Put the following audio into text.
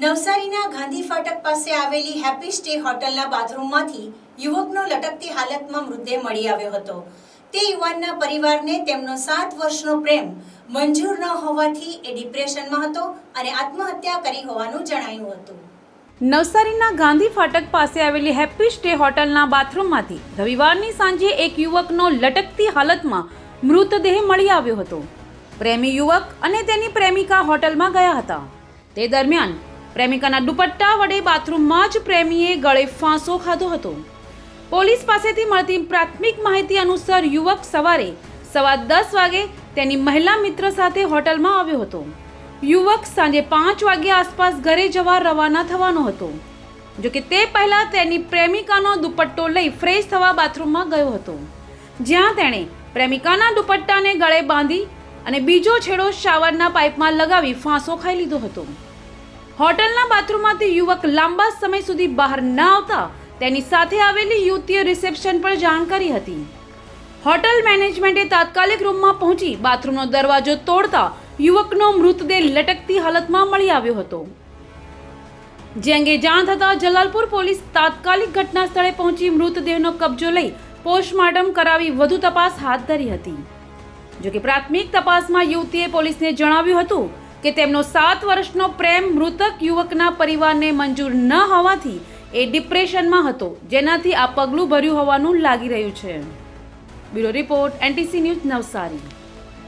નવસારીના ગાંધી ફાટક પાસે આવેલી હેપી સ્ટે હોટલના બાથરૂમમાંથી યુવકનો લટકતી હાલતમાં મૃતદેહ મળી આવ્યો હતો। તે યુવાનના પરિવારને તેમનો 7 વર્ષનો પ્રેમ મંજૂર ન હોવાથી એ ડિપ્રેશનમાં હતો અને આત્મહત્યા કરી હોવાનું જણાયું હતું। નવસારીના ગાંધી ફાટક પાસે આવેલી હેપી સ્ટે હોટલના બાથરૂમમાંથી રવિવારની સાંજે એક યુવકનો લટકતી હાલતમાં મૃતદેહ મળી આવ્યો હતો। પ્રેમી યુવક અને તેની પ્રેમિકા હોટલમાં ગયા હતા। તે દરમિયાન પ્રેમિકાના દુપટ્ટા વડે બાથરૂમમાં જ પ્રેમીએ ગળે ફાંસો ખાધો હતો। પોલીસ પાસેથી મળતી પ્રાથમિક માહિતી અનુસાર યુવક સવારે 10:15 વાગે તેની મહિલા મિત્ર સાથે હોટલમાં આવ્યો હતો। યુવક સાંજે 5 વાગ્યા આસપાસ ઘરે જવા રવાના થવાનો હતો। જોકે તે પહેલા તેની પ્રેમિકાનો દુપટ્ટો લઈ ફ્રેશ થવા બાથરૂમમાં ગયો હતો, જ્યાં તેણે પ્રેમિકાના દુપટ્ટાને ગળે બાંધી અને બીજો છેડો શાવરના પાઇપમાં લગાવી ફાંસો ખાઈ લીધો હતો। હોટલના બાથરૂમમાંથી યુવક લાંબા સમય સુધી બહાર ન આવતા તેની સાથે આવેલી યુવતીએ રિસેપ્શન પર જાણ કરી હતી। હોટલ મેનેજમેન્ટે તાત્કાલિક રૂમમાં પહોંચી બાથરૂમનો દરવાજો તોડતા યુવકનો મૃતદેહ લટકતી હાલતમાં મળી આવ્યો હતો। જે અંગે જાણ થતાં જલાલપુર પોલીસ તાત્કાલિક ઘટના સ્થળે પહોંચી મૃતદેહનો કબજો લઈ પોસ્ટમોર્ટમ કરાવી વધુ તપાસ હાથ ધરી હતી। જોકે પ્રાથમિક તપાસમાં યુવતીએ પોલીસને જણાવ્યું હતું કે તેમનો 7 વર્ષનો પ્રેમ મૃતક યુવકના પરિવારને મંજૂર ન હોવાથી એ ડિપ્રેશનમાં હતો, જેનાથી આ પગલું ભર્યું હોવાનું લાગી રહ્યું છે। Bureau report NTC news Navsari.